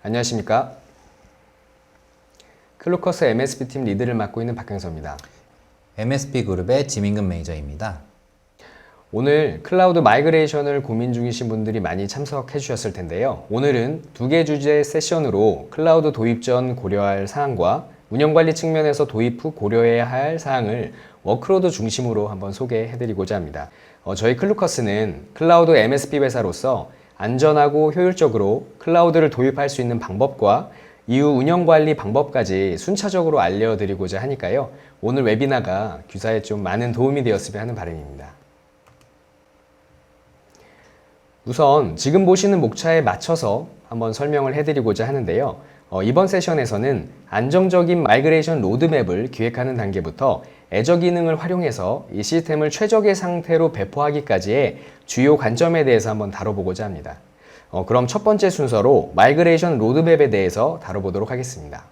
안녕하십니까. 클로커스 MSP팀 리드를 맡고 있는 박형서입니다. MSP 그룹의 지민근 매니저입니다. 오늘 클라우드 마이그레이션을 고민 중이신 분들이 많이 참석해 주셨을 텐데요. 오늘은 두 개 주제 세션으로 클라우드 도입 전 고려할 사항과 운영관리 측면에서 도입 후 고려해야 할 사항을 워크로드 중심으로 한번 소개해 드리고자 합니다. 저희 클루커스는 클라우드 MSP 회사로서 안전하고 효율적으로 클라우드를 도입할 수 있는 방법과 이후 운영관리 방법까지 순차적으로 알려드리고자 하니까요. 오늘 웨비나가 귀사에 좀 많은 도움이 되었으면 하는 바람입니다. 우선 지금 보시는 목차에 맞춰서 한번 설명을 해드리고자 하는데요. 이번 세션에서는 안정적인 마이그레이션 로드맵을 기획하는 단계부터 애저 기능을 활용해서 이 시스템을 최적의 상태로 배포하기까지의 주요 관점에 대해서 한번 다뤄보고자 합니다. 그럼 첫 번째 순서로 마이그레이션 로드맵에 대해서 다뤄보도록 하겠습니다.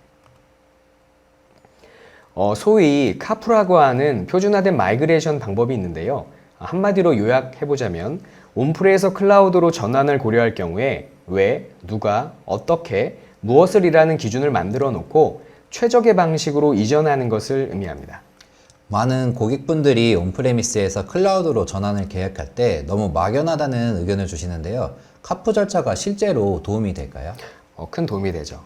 소위 카프라고 하는 표준화된 마이그레이션 방법이 있는데요. 한마디로 요약해보자면 온프레에서 클라우드로 전환을 고려할 경우에 왜, 누가, 어떻게, 무엇을이라는 기준을 만들어 놓고 최적의 방식으로 이전하는 것을 의미합니다. 많은 고객분들이 온프레미스에서 클라우드로 전환을 계획할 때 너무 막연하다는 의견을 주시는데요. 카프 절차가 실제로 도움이 될까요? 큰 도움이 되죠.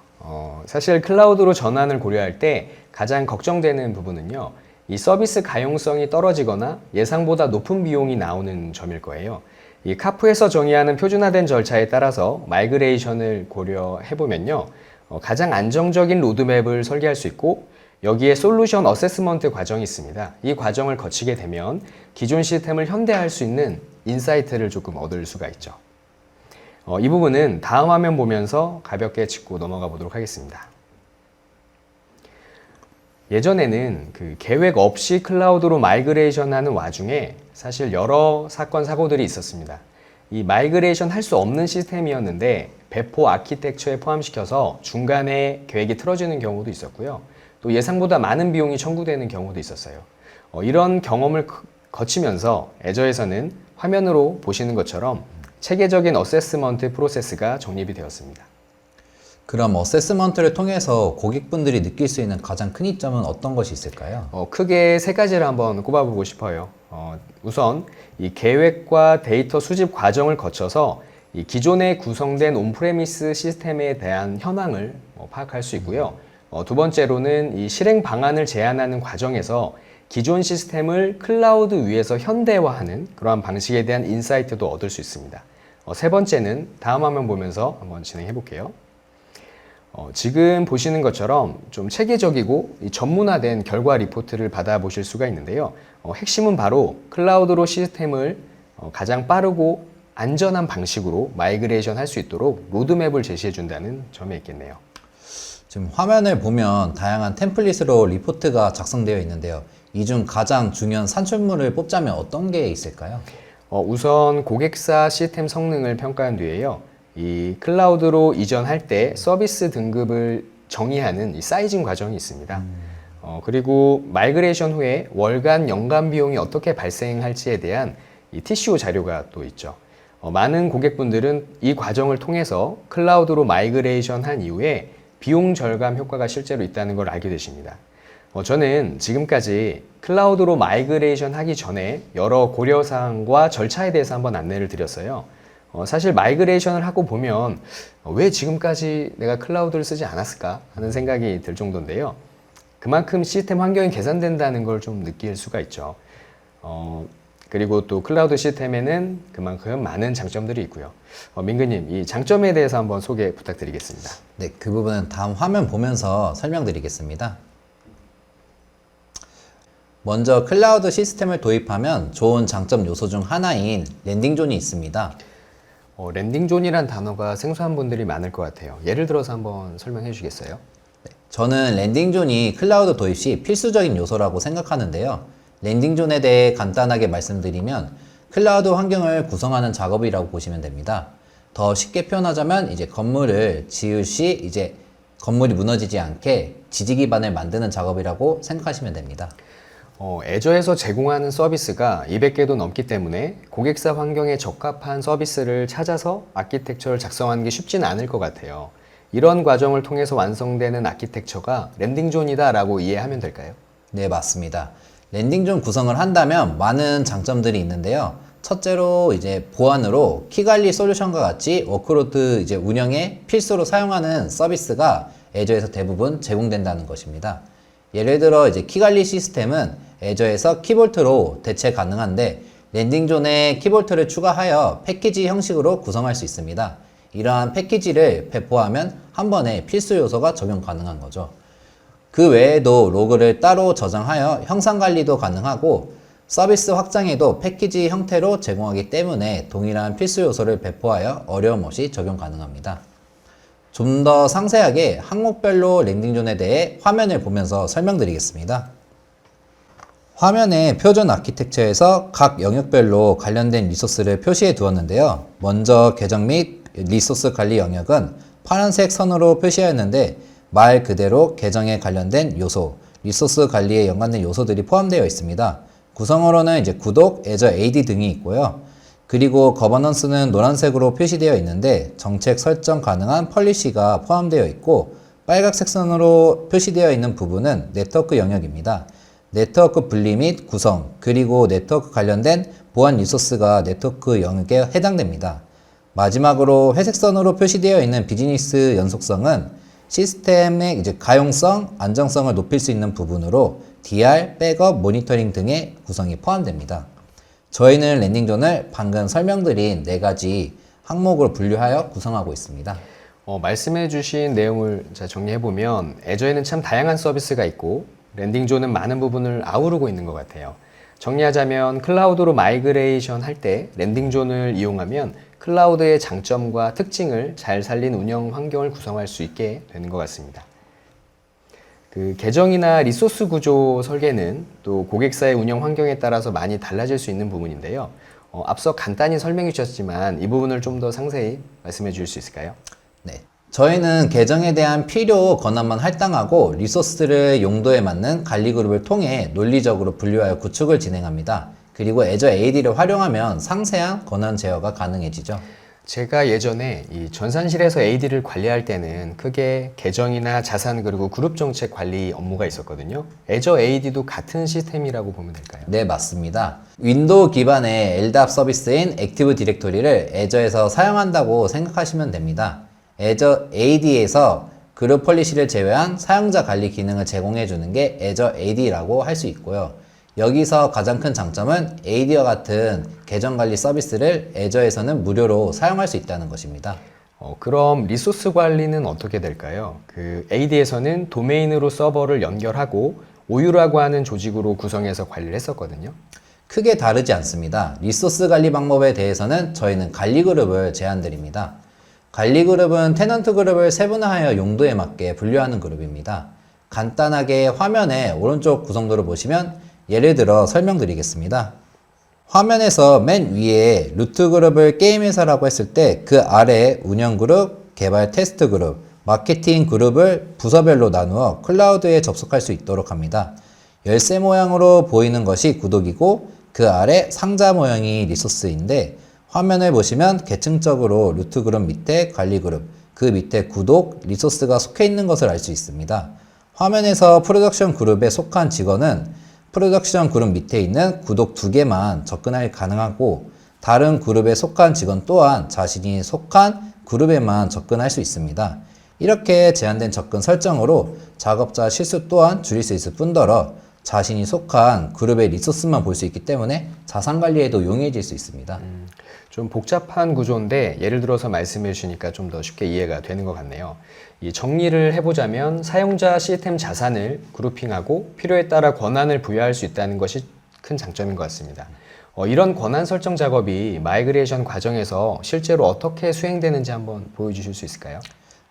사실 클라우드로 전환을 고려할 때 가장 걱정되는 부분은요. 이 서비스 가용성이 떨어지거나 예상보다 높은 비용이 나오는 점일 거예요. 이 카프에서 정의하는 표준화된 절차에 따라서 마이그레이션을 고려해보면요. 가장 안정적인 로드맵을 설계할 수 있고 여기에 솔루션 어세스먼트 과정이 있습니다. 이 과정을 거치게 되면 기존 시스템을 현대화할 수 있는 인사이트를 조금 얻을 수가 있죠. 이 부분은 다음 화면 보면서 가볍게 짚고 넘어가 보도록 하겠습니다. 예전에는 그 계획 없이 클라우드로 마이그레이션 하는 와중에 사실 여러 사건 사고들이 있었습니다. 이 마이그레이션 할 수 없는 시스템이었는데 배포 아키텍처에 포함시켜서 중간에 계획이 틀어지는 경우도 있었고요. 또 예상보다 많은 비용이 청구되는 경우도 있었어요. 이런 경험을 거치면서 애저에서는 화면으로 보시는 것처럼 체계적인 어세스먼트 프로세스가 정립이 되었습니다. 그럼 어세스먼트를 통해서 고객분들이 느낄 수 있는 가장 큰 이점은 어떤 것이 있을까요? 크게 세 가지를 한번 꼽아보고 싶어요. 우선 이 계획과 데이터 수집 과정을 거쳐서 이 기존에 구성된 온프레미스 시스템에 대한 현황을 파악할 수 있고요. 두 번째로는 이 실행 방안을 제안하는 과정에서 기존 시스템을 클라우드 위에서 현대화하는 그러한 방식에 대한 인사이트도 얻을 수 있습니다. 세 번째는 다음 화면 보면서 한번 진행해 볼게요. 지금 보시는 것처럼 좀 체계적이고 전문화된 결과 리포트를 받아보실 수가 있는데요. 핵심은 바로 클라우드로 시스템을 가장 빠르고 안전한 방식으로 마이그레이션 할 수 있도록 로드맵을 제시해 준다는 점에 있겠네요. 지금 화면을 보면 다양한 템플릿으로 리포트가 작성되어 있는데요. 이 중 가장 중요한 산출물을 뽑자면 어떤 게 있을까요? 우선 고객사 시스템 성능을 평가한 뒤에요. 이 클라우드로 이전할 때 서비스 등급을 정의하는 이 사이징 과정이 있습니다. 그리고 마이그레이션 후에 월간 연간 비용이 어떻게 발생할지에 대한 이 TCO 자료가 또 있죠. 많은 고객분들은 이 과정을 통해서 클라우드로 마이그레이션 한 이후에 비용 절감 효과가 실제로 있다는 걸 알게 되십니다. 저는 지금까지 클라우드로 마이그레이션 하기 전에 여러 고려사항과 절차에 대해서 한번 안내를 드렸어요. 사실 마이그레이션을 하고 보면 왜 지금까지 내가 클라우드를 쓰지 않았을까 하는 생각이 들 정도인데요. 그만큼 시스템 환경이 개선된다는 걸 좀 느낄 수가 있죠. 그리고 또 클라우드 시스템에는 그만큼 많은 장점들이 있고요. 민근님, 이 장점에 대해서 한번 소개 부탁드리겠습니다. 네, 그 부분은 다음 화면 보면서 설명드리겠습니다. 먼저 클라우드 시스템을 도입하면 좋은 장점 요소 중 하나인 랜딩존이 있습니다. 랜딩존이란 단어가 생소한 분들이 많을 것 같아요. 예를 들어서 한번 설명해 주시겠어요? 네, 저는 랜딩존이 클라우드 도입 시 필수적인 요소라고 생각하는데요. 랜딩존에 대해 간단하게 말씀드리면 클라우드 환경을 구성하는 작업이라고 보시면 됩니다. 더 쉽게 표현하자면 이제 건물을 지을 시 이제 건물이 무너지지 않게 지지 기반을 만드는 작업이라고 생각하시면 됩니다. 애저에서 제공하는 서비스가 200개도 넘기 때문에 고객사 환경에 적합한 서비스를 찾아서 아키텍처를 작성하는 게 쉽지는 않을 것 같아요. 이런 과정을 통해서 완성되는 아키텍처가 랜딩존이다라고 이해하면 될까요? 네, 맞습니다. 랜딩존 구성을 한다면 많은 장점들이 있는데요. 첫째로 이제 보안으로 키관리 솔루션과 같이 워크로드 이제 운영에 필수로 사용하는 서비스가 애저에서 대부분 제공된다는 것입니다. 예를 들어 이제 키관리 시스템은 애저에서 키볼트로 대체 가능한데 랜딩존에 키볼트를 추가하여 패키지 형식으로 구성할 수 있습니다. 이러한 패키지를 배포하면 한 번에 필수 요소가 적용 가능한 거죠. 그 외에도 로그를 따로 저장하여 형상 관리도 가능하고 서비스 확장에도 패키지 형태로 제공하기 때문에 동일한 필수 요소를 배포하여 어려움 없이 적용 가능합니다. 좀 더 상세하게 항목별로 랜딩존에 대해 화면을 보면서 설명드리겠습니다. 화면의 표준 아키텍처에서 각 영역별로 관련된 리소스를 표시해 두었는데요. 먼저 계정 및 리소스 관리 영역은 파란색 선으로 표시하였는데 말 그대로 계정에 관련된 요소, 리소스 관리에 연관된 요소들이 포함되어 있습니다. 구성으로는 이제 구독, 애저 AD 등이 있고요. 그리고 거버넌스는 노란색으로 표시되어 있는데 정책 설정 가능한 펄리시가 포함되어 있고 빨간색 선으로 표시되어 있는 부분은 네트워크 영역입니다. 네트워크 분리 및 구성, 그리고 네트워크 관련된 보안 리소스가 네트워크 영역에 해당됩니다. 마지막으로 회색선으로 표시되어 있는 비즈니스 연속성은 시스템의 이제 가용성, 안정성을 높일 수 있는 부분으로 DR, 백업, 모니터링 등의 구성이 포함됩니다. 저희는 랜딩존을 방금 설명드린 4가지 항목으로 분류하여 구성하고 있습니다. 말씀해주신 내용을 정리해보면 애저에는 참 다양한 서비스가 있고 랜딩존은 많은 부분을 아우르고 있는 것 같아요. 정리하자면 클라우드로 마이그레이션 할 때 랜딩존을 이용하면 클라우드의 장점과 특징을 잘 살린 운영 환경을 구성할 수 있게 되는 것 같습니다. 그 계정이나 리소스 구조 설계는 또 고객사의 운영 환경에 따라서 많이 달라질 수 있는 부분인데요. 앞서 간단히 설명해 주셨지만 이 부분을 좀 더 상세히 말씀해 주실 수 있을까요? 네. 저희는 계정에 대한 필요 권한만 할당하고 리소스를 용도에 맞는 관리 그룹을 통해 논리적으로 분류하여 구축을 진행합니다. 그리고 애저 AD를 활용하면 상세한 권한 제어가 가능해지죠. 제가 예전에 이 전산실에서 AD를 관리할 때는 크게 계정이나 자산 그리고 그룹 정책 관리 업무가 있었거든요. 애저 AD도 같은 시스템이라고 보면 될까요? 네, 맞습니다. 윈도우 기반의 LDAP 서비스인 액티브 디렉토리를 애저에서 사용한다고 생각하시면 됩니다. 애저 AD에서 그룹 폴리시를 제외한 사용자 관리 기능을 제공해 주는 게 애저 AD라고 할 수 있고요. 여기서 가장 큰 장점은 AD와 같은 계정 관리 서비스를 애저에서는 무료로 사용할 수 있다는 것입니다. 그럼 리소스 관리는 어떻게 될까요? 그 AD에서는 도메인으로 서버를 연결하고 OU라고 하는 조직으로 구성해서 관리를 했었거든요. 크게 다르지 않습니다. 리소스 관리 방법에 대해서는 저희는 관리 그룹을 제안드립니다. 관리 그룹은 테넌트 그룹을 세분화하여 용도에 맞게 분류하는 그룹입니다. 간단하게 화면의 오른쪽 구성도를 보시면 예를 들어 설명드리겠습니다. 화면에서 맨 위에 루트 그룹을 게임 회사라고 했을 때 그 아래 운영 그룹, 개발 테스트 그룹, 마케팅 그룹을 부서별로 나누어 클라우드에 접속할 수 있도록 합니다. 열쇠 모양으로 보이는 것이 구독이고 그 아래 상자 모양이 리소스인데 화면을 보시면 계층적으로 루트 그룹 밑에 관리 그룹, 그 밑에 구독, 리소스가 속해 있는 것을 알 수 있습니다. 화면에서 프로덕션 그룹에 속한 직원은 프로덕션 그룹 밑에 있는 구독 2개만 접근할 가능하고 다른 그룹에 속한 직원 또한 자신이 속한 그룹에만 접근할 수 있습니다. 이렇게 제한된 접근 설정으로 작업자 실수 또한 줄일 수 있을 뿐더러 자신이 속한 그룹의 리소스만 볼 수 있기 때문에 자산 관리에도 용이해질 수 있습니다. 좀 복잡한 구조인데 예를 들어서 말씀해 주시니까 좀 더 쉽게 이해가 되는 것 같네요. 이 정리를 해보자면 사용자 시스템 자산을 그룹핑하고 필요에 따라 권한을 부여할 수 있다는 것이 큰 장점인 것 같습니다. 이런 권한 설정 작업이 마이그레이션 과정에서 실제로 어떻게 수행되는지 한번 보여주실 수 있을까요?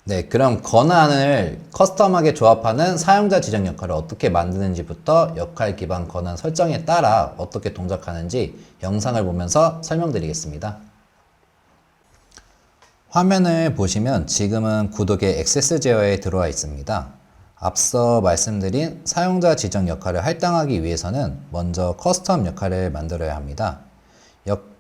네, 그럼 권한을 커스텀하게 조합하는 사용자 지정 역할을 어떻게 만드는지부터 역할 기반 권한 설정에 따라 어떻게 동작하는지 영상을 보면서 설명드리겠습니다. 화면을 보시면 지금은 구독의 액세스 제어에 들어와 있습니다. 앞서 말씀드린 사용자 지정 역할을 할당하기 위해서는 먼저 커스텀 역할을 만들어야 합니다.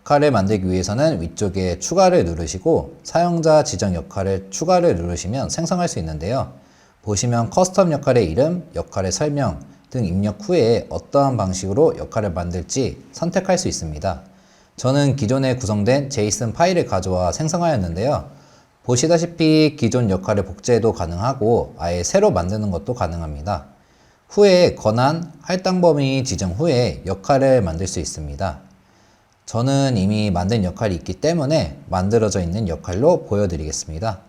역할을 만들기 위해서는 위쪽에 추가를 누르시고 사용자 지정 역할을 추가를 누르시면 생성할 수 있는데요. 보시면 커스텀 역할의 이름, 역할의 설명 등 입력 후에 어떠한 방식으로 역할을 만들지 선택할 수 있습니다. 저는 기존에 구성된 제이슨 파일을 가져와 생성하였는데요. 보시다시피 기존 역할을 복제해도 가능하고 아예 새로 만드는 것도 가능합니다. 후에 권한, 할당 범위 지정 후에 역할을 만들 수 있습니다. 저는 이미 만든 역할이 있기 때문에 만들어져 있는 역할로 보여드리겠습니다.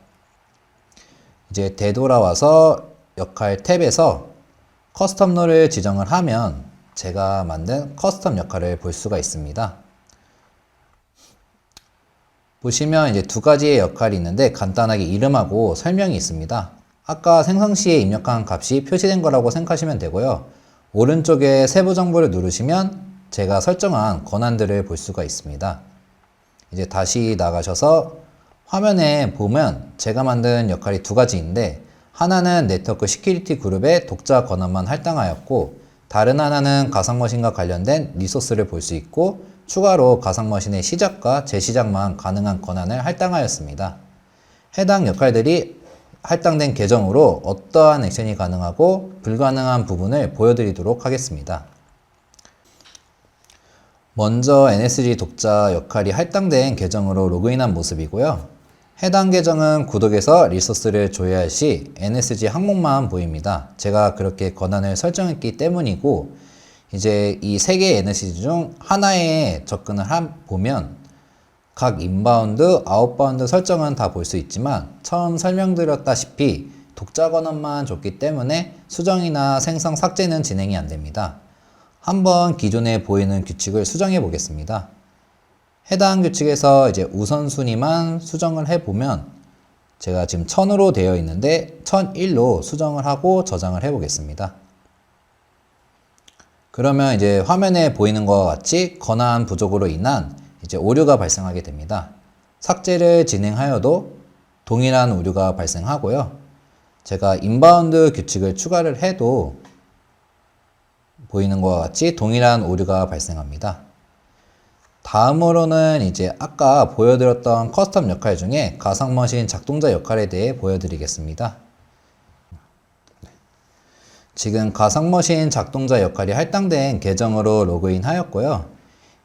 이제 되돌아와서 역할 탭에서 커스텀 롤을 지정을 하면 제가 만든 커스텀 역할을 볼 수가 있습니다. 보시면 이제 두 가지의 역할이 있는데 간단하게 이름하고 설명이 있습니다. 아까 생성 시에 입력한 값이 표시된 거라고 생각하시면 되고요. 오른쪽에 세부 정보를 누르시면 제가 설정한 권한들을 볼 수가 있습니다. 이제 다시 나가셔서 화면에 보면 제가 만든 역할이 두 가지인데 하나는 네트워크 시큐리티 그룹의 독자 권한만 할당하였고 다른 하나는 가상머신과 관련된 리소스를 볼 수 있고 추가로 가상머신의 시작과 재시작만 가능한 권한을 할당하였습니다. 해당 역할들이 할당된 계정으로 어떠한 액션이 가능하고 불가능한 부분을 보여드리도록 하겠습니다. 먼저 NSG 독자 역할이 할당된 계정으로 로그인한 모습이고요. 해당 계정은 구독에서 리소스를 조회할 시 NSG 항목만 보입니다. 제가 그렇게 권한을 설정했기 때문이고 이제 이 세 개의 NSG 중 하나에 접근을 보면 각 인바운드, 아웃바운드 설정은 다 볼 수 있지만 처음 설명드렸다시피 독자 권한만 줬기 때문에 수정이나 생성, 삭제는 진행이 안 됩니다. 한번 기존에 보이는 규칙을 수정해 보겠습니다. 해당 규칙에서 이제 우선순위만 수정을 해보면 제가 지금 1000으로 되어 있는데 1001로 수정을 하고 저장을 해 보겠습니다. 그러면 이제 화면에 보이는 것과 같이 권한 부족으로 인한 이제 오류가 발생하게 됩니다. 삭제를 진행하여도 동일한 오류가 발생하고요. 제가 인바운드 규칙을 추가를 해도 보이는 것과 같이 동일한 오류가 발생합니다. 다음으로는 이제 아까 보여드렸던 커스텀 역할 중에 가상머신 작동자 역할에 대해 보여드리겠습니다. 지금 가상머신 작동자 역할이 할당된 계정으로 로그인 하였고요.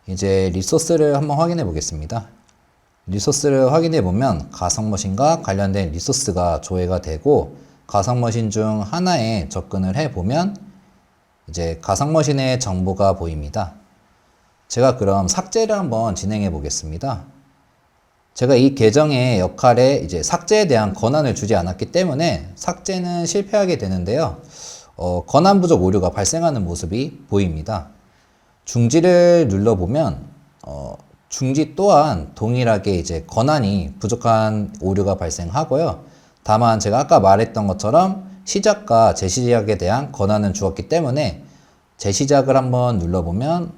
이제 리소스를 한번 확인해 보겠습니다. 리소스를 확인해 보면 가상머신과 관련된 리소스가 조회가 되고 가상머신 중 하나에 접근을 해 보면 이제 가상머신의 정보가 보입니다. 제가 그럼 삭제를 한번 진행해 보겠습니다. 제가 이 계정의 역할에 이제 삭제에 대한 권한을 주지 않았기 때문에 삭제는 실패하게 되는데요. 권한 부족 오류가 발생하는 모습이 보입니다. 중지를 눌러보면 중지 또한 동일하게 이제 권한이 부족한 오류가 발생하고요. 다만 제가 아까 말했던 것처럼 시작과 재시작에 대한 권한은 주었기 때문에 재시작을 한번 눌러보면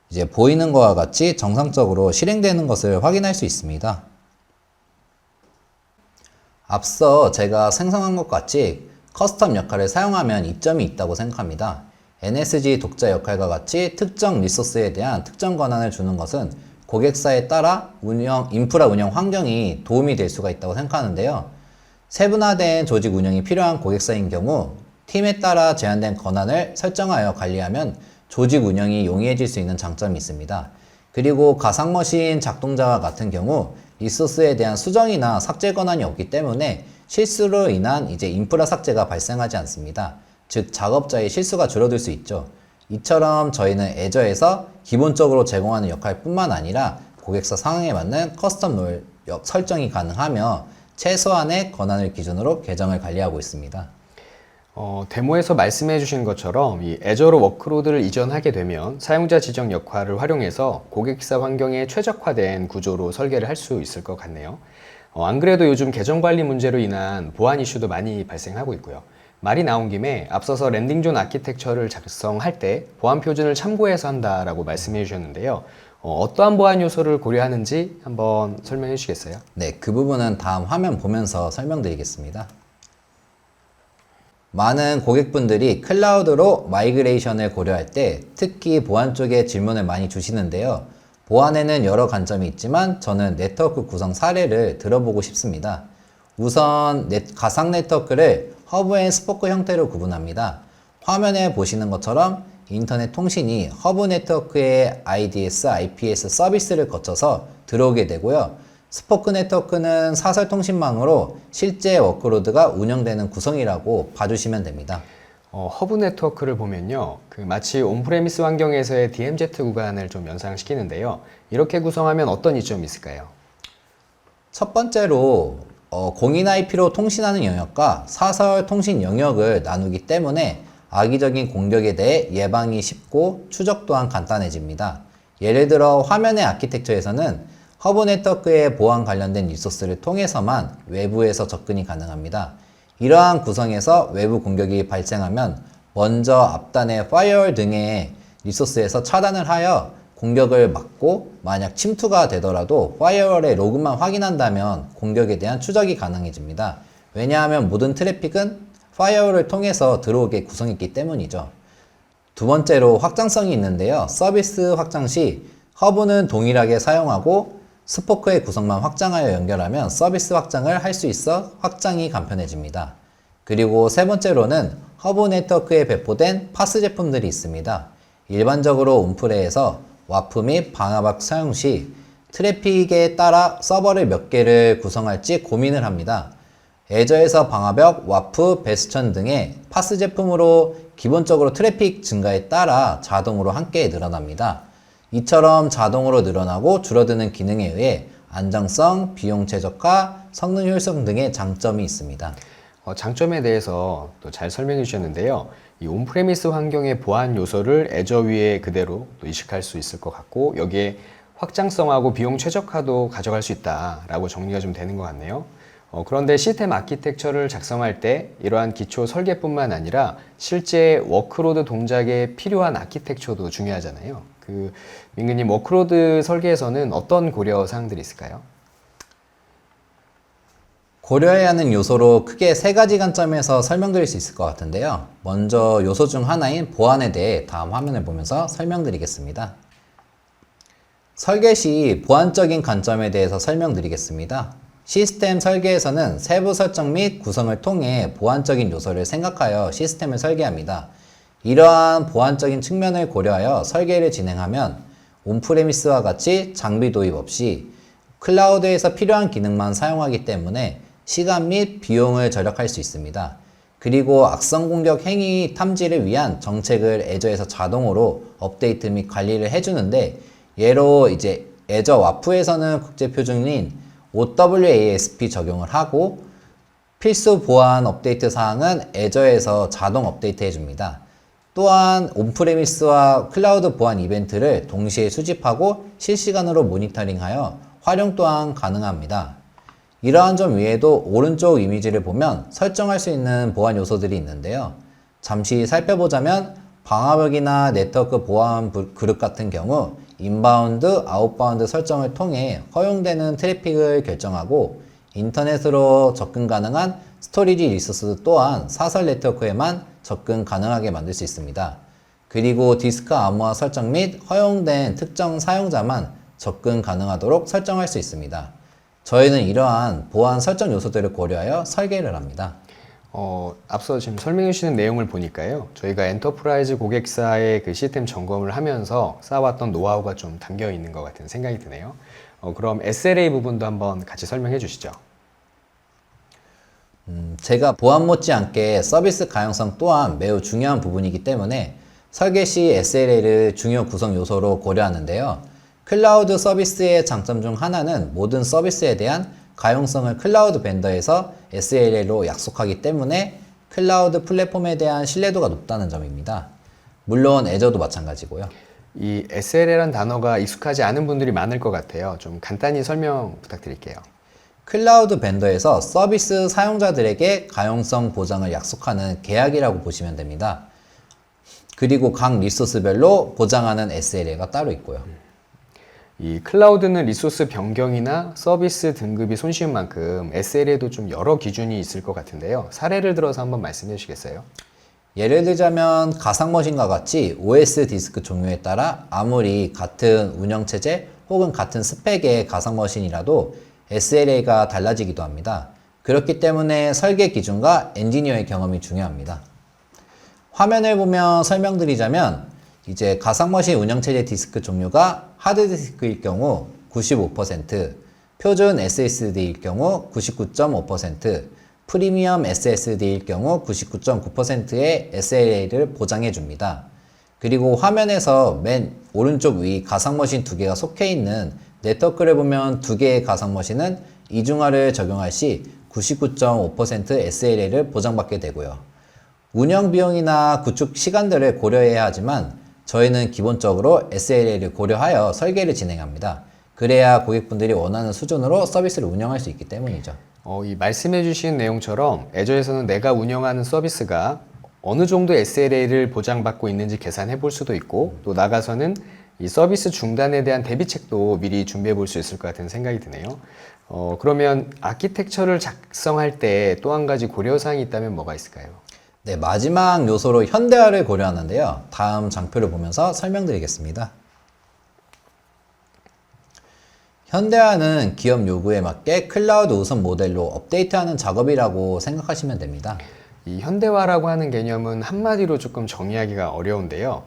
이제 보이는 것과 같이 정상적으로 실행되는 것을 확인할 수 있습니다. 앞서 제가 생성한 것 같이 커스텀 역할을 사용하면 이점이 있다고 생각합니다. NSG 독자 역할과 같이 특정 리소스에 대한 특정 권한을 주는 것은 고객사에 따라 인프라 운영 환경이 도움이 될 수가 있다고 생각하는데요. 세분화된 조직 운영이 필요한 고객사인 경우 팀에 따라 제한된 권한을 설정하여 관리하면 조직 운영이 용이해질 수 있는 장점이 있습니다. 그리고 가상머신 작동자와 같은 경우 리소스에 대한 수정이나 삭제 권한이 없기 때문에 실수로 인한 이제 인프라 삭제가 발생하지 않습니다. 즉 작업자의 실수가 줄어들 수 있죠. 이처럼 저희는 애저에서 기본적으로 제공하는 역할뿐만 아니라 고객사 상황에 맞는 커스텀 롤 설정이 가능하며 최소한의 권한을 기준으로 계정을 관리하고 있습니다. 데모에서 말씀해 주신 것처럼 이 애저로 워크로드를 이전하게 되면 사용자 지정 역할을 활용해서 고객사 환경에 최적화된 구조로 설계를 할 수 있을 것 같네요. 안 그래도 요즘 계정 관리 문제로 인한 보안 이슈도 많이 발생하고 있고요. 말이 나온 김에 앞서서 랜딩존 아키텍처를 작성할 때 보안 표준을 참고해서 한다라고 말씀해 주셨는데요. 어떠한 보안 요소를 고려하는지 한번 설명해 주시겠어요? 네, 그 부분은 다음 화면 보면서 설명드리겠습니다. 많은 고객분들이 클라우드로 마이그레이션을 고려할 때 특히 보안 쪽에 질문을 많이 주시는데요. 보안에는 여러 관점이 있지만 저는 네트워크 구성 사례를 들어보고 싶습니다. 우선 가상 네트워크를 허브 앤 스포크 형태로 구분합니다. 화면에 보시는 것처럼 인터넷 통신이 허브 네트워크의 IDS, IPS 서비스를 거쳐서 들어오게 되고요. 스포크 네트워크는 사설 통신망으로 실제 워크로드가 운영되는 구성이라고 봐주시면 됩니다. 허브 네트워크를 보면요, 마치 온프레미스 환경에서의 DMZ 구간을 좀 연상시키는데요. 이렇게 구성하면 어떤 이점이 있을까요? 첫 번째로 공인 IP로 통신하는 영역과 사설 통신 영역을 나누기 때문에 악의적인 공격에 대해 예방이 쉽고 추적 또한 간단해집니다. 예를 들어 화면의 아키텍처에서는 허브 네트워크의 보안 관련된 리소스를 통해서만 외부에서 접근이 가능합니다. 이러한 구성에서 외부 공격이 발생하면 먼저 앞단의 파이어월 등의 리소스에서 차단을 하여 공격을 막고 만약 침투가 되더라도 파이어월의 로그만 확인한다면 공격에 대한 추적이 가능해집니다. 왜냐하면 모든 트래픽은 파이어월을 통해서 들어오게 구성했기 때문이죠. 두 번째로 확장성이 있는데요. 서비스 확장 시 허브는 동일하게 사용하고 스포크의 구성만 확장하여 연결하면 서비스 확장을 할 수 있어 확장이 간편해집니다. 그리고 세 번째로는 허브 네트워크에 배포된 파스 제품들이 있습니다. 일반적으로 온프레에서 와프 및 방화박 사용 시 트래픽에 따라 서버를 몇 개를 구성할지 고민을 합니다. 애저에서 방화벽, 와프, 베스천 등의 파스 제품으로 기본적으로 트래픽 증가에 따라 자동으로 함께 늘어납니다. 이처럼 자동으로 늘어나고 줄어드는 기능에 의해 안정성, 비용 최적화, 성능 효율성 등의 장점이 있습니다. 장점에 대해서 또 잘 설명해 주셨는데요. 이 온프레미스 환경의 보안 요소를 애저 위에 그대로 또 이식할 수 있을 것 같고, 여기에 확장성하고 비용 최적화도 가져갈 수 있다라고 정리가 좀 되는 것 같네요. 그런데 시스템 아키텍처를 작성할 때 이러한 기초 설계뿐만 아니라 실제 워크로드 동작에 필요한 아키텍처도 중요하잖아요. 민규님, 워크로드 설계에서는 어떤 고려 사항들이 있을까요? 고려해야 하는 요소로 크게 세 가지 관점에서 설명드릴 수 있을 것 같은데요. 먼저 요소 중 하나인 보안에 대해 다음 화면을 보면서 설명드리겠습니다. 설계 시 보안적인 관점에 대해서 설명드리겠습니다. 시스템 설계에서는 세부 설정 및 구성을 통해 보안적인 요소를 생각하여 시스템을 설계합니다. 이러한 보안적인 측면을 고려하여 설계를 진행하면 온프레미스와 같이 장비 도입 없이 클라우드에서 필요한 기능만 사용하기 때문에 시간 및 비용을 절약할 수 있습니다. 그리고 악성 공격 행위 탐지를 위한 정책을 애저에서 자동으로 업데이트 및 관리를 해주는데, 예로 이제 애저 와프에서는 국제 표준인 OWASP 적용을 하고 필수 보안 업데이트 사항은 애저에서 자동 업데이트 해줍니다. 또한 온프레미스와 클라우드 보안 이벤트를 동시에 수집하고 실시간으로 모니터링하여 활용 또한 가능합니다. 이러한 점 외에도 오른쪽 이미지를 보면 설정할 수 있는 보안 요소들이 있는데요. 잠시 살펴보자면 방화벽이나 네트워크 보안 그룹 같은 경우 인바운드, 아웃바운드 설정을 통해 허용되는 트래픽을 결정하고 인터넷으로 접근 가능한 스토리지 리소스 또한 사설 네트워크에만 접근 가능하게 만들 수 있습니다. 그리고 디스크 암호화 설정 및 허용된 특정 사용자만 접근 가능하도록 설정할 수 있습니다. 저희는 이러한 보안 설정 요소들을 고려하여 설계를 합니다. 앞서 지금 설명해 주시는 내용을 보니까요, 저희가 엔터프라이즈 고객사의 시스템 점검을 하면서 쌓아왔던 노하우가 좀 담겨 있는 것 같은 생각이 드네요. 그럼 SLA 부분도 한번 같이 설명해 주시죠. 제가 보안 못지않게 서비스 가용성 또한 매우 중요한 부분이기 때문에 설계 시 SLA를 중요 구성 요소로 고려하는데요. 클라우드 서비스의 장점 중 하나는 모든 서비스에 대한 가용성을 클라우드 벤더에서 SLA로 약속하기 때문에 클라우드 플랫폼에 대한 신뢰도가 높다는 점입니다. 물론 애저도 마찬가지고요. 이 SLA라는 단어가 익숙하지 않은 분들이 많을 것 같아요. 좀 간단히 설명 부탁드릴게요. 클라우드 벤더에서 서비스 사용자들에게 가용성 보장을 약속하는 계약이라고 보시면 됩니다. 그리고 각 리소스별로 보장하는 SLA가 따로 있고요. 이 클라우드는 리소스 변경이나 서비스 등급이 손쉬운 만큼 SL에도 좀 여러 기준이 있을 것 같은데요. 사례를 들어서 한번 말씀해 주시겠어요? 예를 들자면 가상머신과 같이 OS 디스크 종류에 따라 아무리 같은 운영체제 혹은 같은 스펙의 가상머신이라도 SLA가 달라지기도 합니다. 그렇기 때문에 설계 기준과 엔지니어의 경험이 중요합니다. 화면을 보며 설명드리자면 이제 가상머신 운영체제 디스크 종류가 하드디스크일 경우 95%, 표준 SSD일 경우 99.5%, 프리미엄 SSD일 경우 99.9%의 SLA를 보장해 줍니다. 그리고 화면에서 맨 오른쪽 위 가상머신 두 개가 속해 있는 네트워크를 보면 두 개의 가상머신은 이중화를 적용할 시 99.5% SLA를 보장받게 되고요. 운영 비용이나 구축 시간들을 고려해야 하지만 저희는 기본적으로 SLA를 고려하여 설계를 진행합니다. 그래야 고객분들이 원하는 수준으로 서비스를 운영할 수 있기 때문이죠. 이 말씀해 주신 내용처럼 애저에서는 내가 운영하는 서비스가 어느 정도 SLA를 보장받고 있는지 계산해 볼 수도 있고, 또 나가서는 이 서비스 중단에 대한 대비책도 미리 준비해 볼 수 있을 것 같은 생각이 드네요. 그러면 아키텍처를 작성할 때 또 한 가지 고려사항이 있다면 뭐가 있을까요? 네, 마지막 요소로 현대화를 고려하는데요. 다음 장표를 보면서 설명드리겠습니다. 현대화는 기업 요구에 맞게 클라우드 우선 모델로 업데이트하는 작업이라고 생각하시면 됩니다. 이 현대화라고 하는 개념은 한마디로 조금 정의하기가 어려운데요.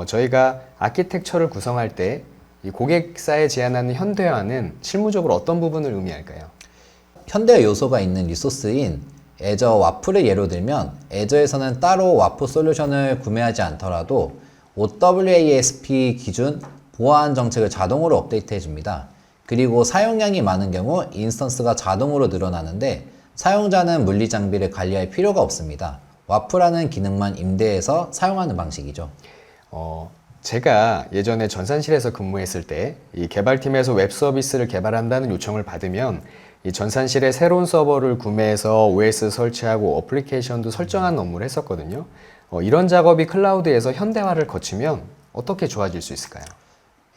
저희가 아키텍처를 구성할 때 이 고객사에 제안하는 현대화는 실무적으로 어떤 부분을 의미할까요? 현대화 요소가 있는 리소스인 애저 와프를 예로 들면 애저에서는 따로 와프 솔루션을 구매하지 않더라도 OWASP 기준 보안 정책을 자동으로 업데이트 해줍니다. 그리고 사용량이 많은 경우 인스턴스가 자동으로 늘어나는데 사용자는 물리 장비를 관리할 필요가 없습니다. 와프라는 기능만 임대해서 사용하는 방식이죠. 제가 예전에 전산실에서 근무했을 때 이 개발팀에서 웹 서비스를 개발한다는 요청을 받으면 이 전산실에 새로운 서버를 구매해서 OS 설치하고 어플리케이션도 설정하는 업무를 했었거든요. 이런 작업이 클라우드에서 현대화를 거치면 어떻게 좋아질 수 있을까요?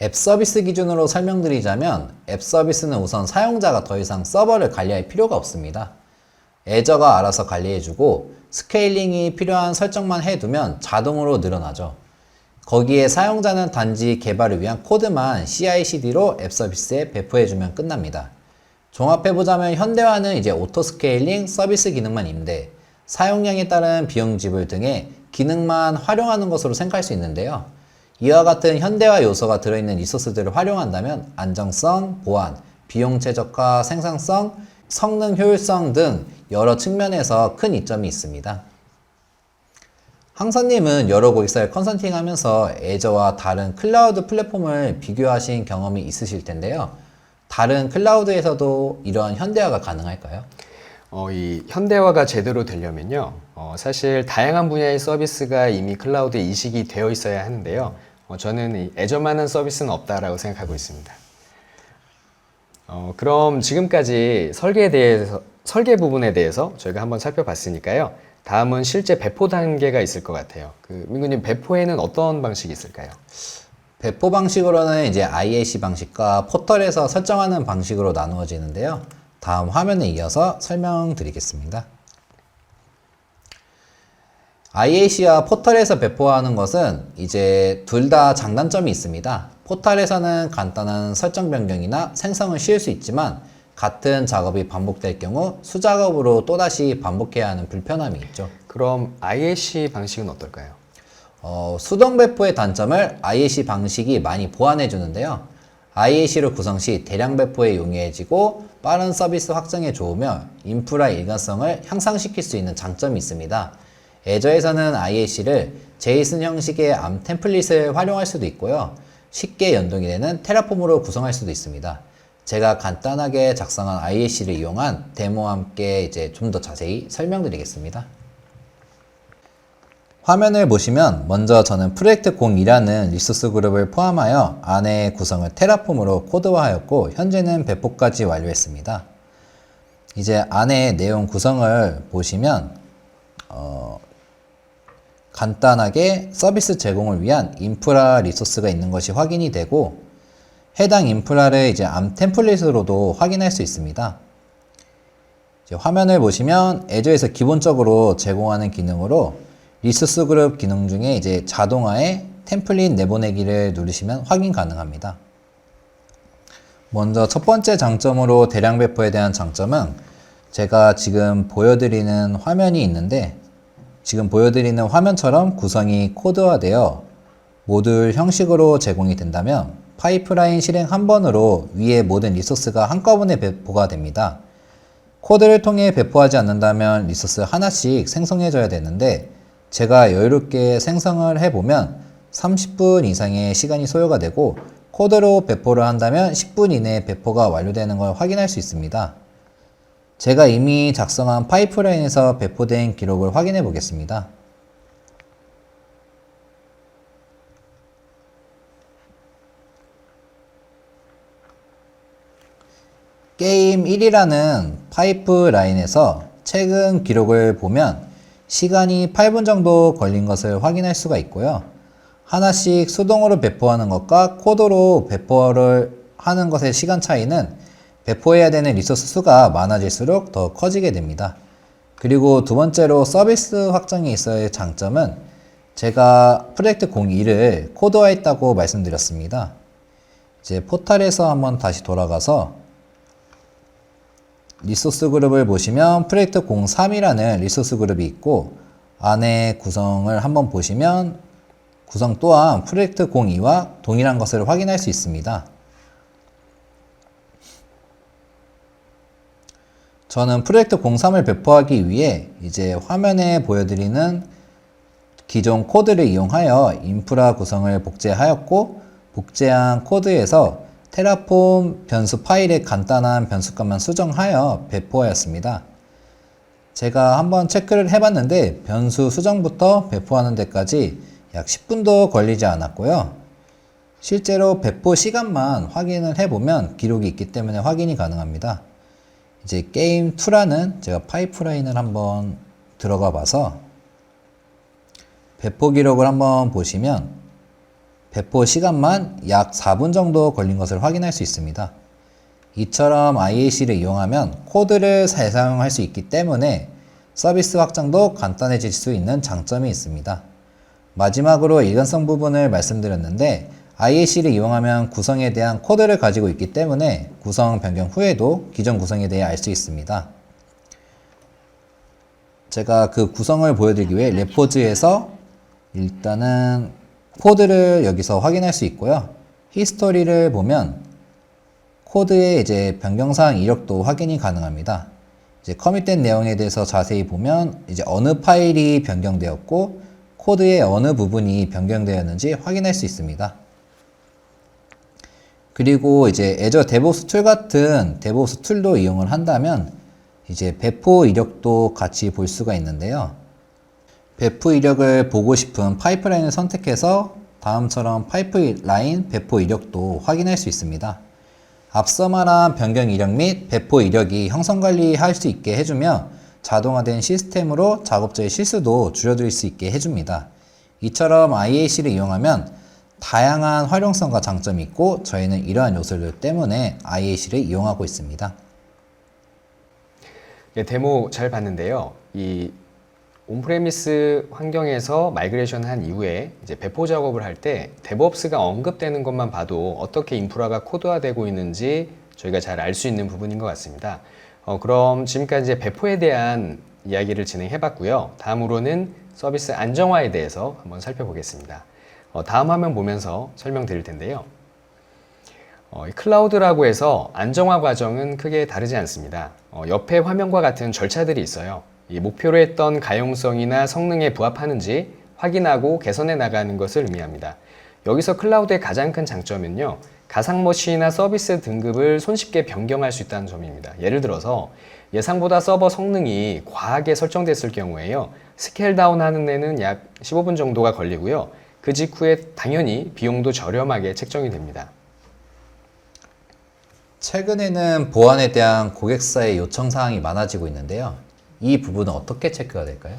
앱 서비스 기준으로 설명드리자면 앱 서비스는 우선 사용자가 더 이상 서버를 관리할 필요가 없습니다. 애저가 알아서 관리해주고 스케일링이 필요한 설정만 해두면 자동으로 늘어나죠. 거기에 사용자는 단지 개발을 위한 코드만 CI/CD로 앱 서비스에 배포해주면 끝납니다. 종합해보자면 현대화는 이제 오토 스케일링, 서비스 기능만 임대, 사용량에 따른 비용 지불 등의 기능만 활용하는 것으로 생각할 수 있는데요. 이와 같은 현대화 요소가 들어있는 리소스들을 활용한다면 안정성, 보안, 비용 최적화, 생산성, 성능 효율성 등 여러 측면에서 큰 이점이 있습니다. 항선님은 여러 고객사를 컨설팅하면서 애저와 다른 클라우드 플랫폼을 비교하신 경험이 있으실 텐데요. 다른 클라우드에서도 이러한 현대화가 가능할까요? 이 현대화가 제대로 되려면요, 사실 다양한 분야의 서비스가 이미 클라우드에 이식이 되어 있어야 하는데요. 저는 이 애저만한 서비스는 없다라고 생각하고 있습니다. 그럼 지금까지 설계 부분에 대해서 저희가 한번 살펴봤으니까요. 다음은 실제 배포 단계가 있을 것 같아요. 민구님, 배포에는 어떤 방식이 있을까요? 배포 방식으로는 이제 IAC 방식과 포털에서 설정하는 방식으로 나누어지는데요. 다음 화면에 이어서 설명드리겠습니다. IAC와 포털에서 배포하는 것은 이제 둘 다 장단점이 있습니다. 포털에서는 간단한 설정 변경이나 생성은 쉬울 수 있지만 같은 작업이 반복될 경우 수작업으로 또다시 반복해야 하는 불편함이 있죠. 그럼 IAC 방식은 어떨까요? 수동 배포의 단점을 IAC 방식이 많이 보완해 주는데요. IAC를 구성 시 대량 배포에 용이해지고 빠른 서비스 확장에 좋으며 인프라 일관성을 향상시킬 수 있는 장점이 있습니다. 애저에서는 IAC를 제이슨 형식의 암 템플릿을 활용할 수도 있고요. 쉽게 연동이 되는 테라폼으로 구성할 수도 있습니다. 제가 간단하게 작성한 IAC를 이용한 데모와 함께 이제 좀 더 자세히 설명드리겠습니다. 화면을 보시면 먼저 저는 프로젝트 02라는 리소스 그룹을 포함하여 안의 구성을 테라폼으로 코드화하였고 현재는 배포까지 완료했습니다. 이제 안의 내용 구성을 보시면 간단하게 서비스 제공을 위한 인프라 리소스가 있는 것이 확인이 되고 해당 인프라를 이제 암 템플릿으로도 확인할 수 있습니다. 이제 화면을 보시면 애저에서 기본적으로 제공하는 기능으로 리소스 그룹 기능 중에 이제 자동화의 템플릿 내보내기를 누르시면 확인 가능합니다. 먼저 첫 번째 장점으로 대량 배포에 대한 장점은 제가 지금 보여드리는 화면이 있는데 지금 보여드리는 화면처럼 구성이 코드화되어 모듈 형식으로 제공이 된다면 파이프라인 실행 한 번으로 위의 모든 리소스가 한꺼번에 배포가 됩니다. 코드를 통해 배포하지 않는다면 리소스 하나씩 생성해줘야 되는데 제가 여유롭게 생성을 해보면 30분 이상의 시간이 소요가 되고 코드로 배포를 한다면 10분 이내에 배포가 완료되는 걸 확인할 수 있습니다. 제가 이미 작성한 파이프라인에서 배포된 기록을 확인해 보겠습니다. 게임 1이라는 파이프라인에서 최근 기록을 보면 시간이 8분 정도 걸린 것을 확인할 수가 있고요. 하나씩 수동으로 배포하는 것과 코드로 배포를 하는 것의 시간 차이는 배포해야 되는 리소스 수가 많아질수록 더 커지게 됩니다. 그리고 두 번째로 서비스 확장에 있어의 장점은 제가 프로젝트 02를 코드화했다고 말씀드렸습니다. 이제 포탈에서 한번 다시 돌아가서 리소스 그룹을 보시면 프로젝트 03이라는 리소스 그룹이 있고 안에 구성을 한번 보시면 구성 또한 프로젝트 02와 동일한 것을 확인할 수 있습니다. 저는 프로젝트 03을 배포하기 위해 이제 화면에 보여드리는 기존 코드를 이용하여 인프라 구성을 복제하였고 복제한 코드에서 테라폼 변수 파일의 간단한 변수값만 수정하여 배포하였습니다. 제가 한번 체크를 해봤는데 변수 수정부터 배포하는 데까지 약 10분도 걸리지 않았고요. 실제로 배포 시간만 확인을 해보면 기록이 있기 때문에 확인이 가능합니다. 이제 게임 2라는 제가 파이프라인을 한번 들어가 봐서 배포 기록을 한번 보시면 배포 시간만 약 4분 정도 걸린 것을 확인할 수 있습니다. 이처럼 IAC를 이용하면 코드를 재사용할 수 있기 때문에 서비스 확장도 간단해질 수 있는 장점이 있습니다. 마지막으로 일관성 부분을 말씀드렸는데 IAC를 이용하면 구성에 대한 코드를 가지고 있기 때문에 구성 변경 후에도 기존 구성에 대해 알 수 있습니다. 제가 그 구성을 보여드리기 위해 레포즈에서 일단은 코드를 여기서 확인할 수 있고요. 히스토리를 보면 코드의 이제 변경사항 이력도 확인이 가능합니다. 이제 커밋된 내용에 대해서 자세히 보면 이제 어느 파일이 변경되었고 코드의 어느 부분이 변경되었는지 확인할 수 있습니다. 그리고 이제 애저 데브옵스 툴 같은 데브옵스 툴도 이용을 한다면 이제 배포 이력도 같이 볼 수가 있는데요. 배포 이력을 보고 싶은 파이프라인을 선택해서 다음처럼 파이프라인 배포 이력도 확인할 수 있습니다. 앞서 말한 변경 이력 및 배포 이력이 형성 관리할 수 있게 해주며 자동화된 시스템으로 작업자의 실수도 줄여들 수 있게 해줍니다. 이처럼 IAC를 이용하면 다양한 활용성과 장점이 있고 저희는 이러한 요소들 때문에 IAC를 이용하고 있습니다. 네, 데모 잘 봤는데요. 이 온프레미스 환경에서 마이그레이션 한 이후에 이제 배포 작업을 할 때 데브옵스가 언급되는 것만 봐도 어떻게 인프라가 코드화되고 있는지 저희가 잘 알 수 있는 부분인 것 같습니다. 그럼 지금까지 이제 배포에 대한 이야기를 진행해 봤고요. 다음으로는 서비스 안정화에 대해서 한번 살펴보겠습니다. 다음 화면 보면서 설명드릴 텐데요. 이 클라우드라고 해서 안정화 과정은 크게 다르지 않습니다. 옆에 화면과 같은 절차들이 있어요. 이 목표로 했던 가용성이나 성능에 부합하는지 확인하고 개선해 나가는 것을 의미합니다. 여기서 클라우드의 가장 큰 장점은요, 가상 머신이나 서비스 등급을 손쉽게 변경할 수 있다는 점입니다. 예를 들어서 예상보다 서버 성능이 과하게 설정됐을 경우에요, 스케일 다운 하는 데는 약 15분 정도가 걸리고요. 그 직후에 당연히 비용도 저렴하게 책정이 됩니다. 최근에는 보안에 대한 고객사의 요청 사항이 많아지고 있는데요. 이 부분은 어떻게 체크가 될까요?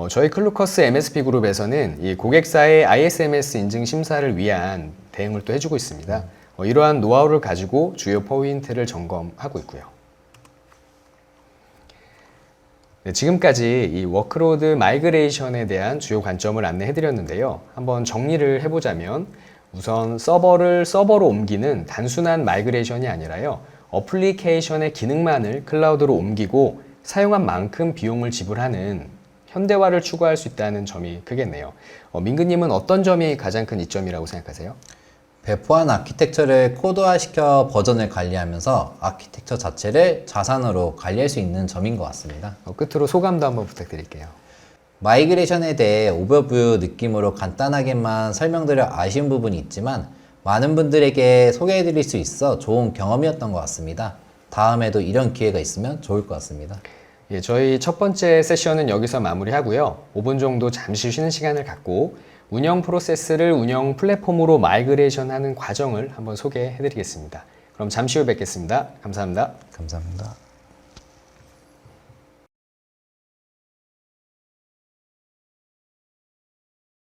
저희 클루커스 MSP 그룹에서는 이 고객사의 ISMS 인증 심사를 위한 대응을 또 해주고 있습니다. 이러한 노하우를 가지고 주요 포인트를 점검하고 있고요. 네, 지금까지 이 워크로드 마이그레이션에 대한 주요 관점을 안내해 드렸는데요. 한번 정리를 해보자면 우선 서버로 옮기는 단순한 마이그레이션이 아니라요. 어플리케이션의 기능만을 클라우드로 옮기고 사용한 만큼 비용을 지불하는 현대화를 추구할 수 있다는 점이 크겠네요. 민근님은 어떤 점이 가장 큰 이점이라고 생각하세요? 배포한 아키텍처를 코드화시켜 버전을 관리하면서 아키텍처 자체를 자산으로 관리할 수 있는 점인 것 같습니다. 끝으로 소감도 한번 부탁드릴게요. 마이그레이션에 대해 오버뷰 느낌으로 간단하게만 설명드려 아쉬운 부분이 있지만 많은 분들에게 소개해드릴 수 있어 좋은 경험이었던 것 같습니다. 다음에도 이런 기회가 있으면 좋을 것 같습니다. 예, 저희 첫 번째 세션은 여기서 마무리하고요. 5분 정도 잠시 쉬는 시간을 갖고 운영 프로세스를 운영 플랫폼으로 마이그레이션 하는 과정을 한번 소개해 드리겠습니다. 그럼 잠시 후 뵙겠습니다. 감사합니다. 감사합니다.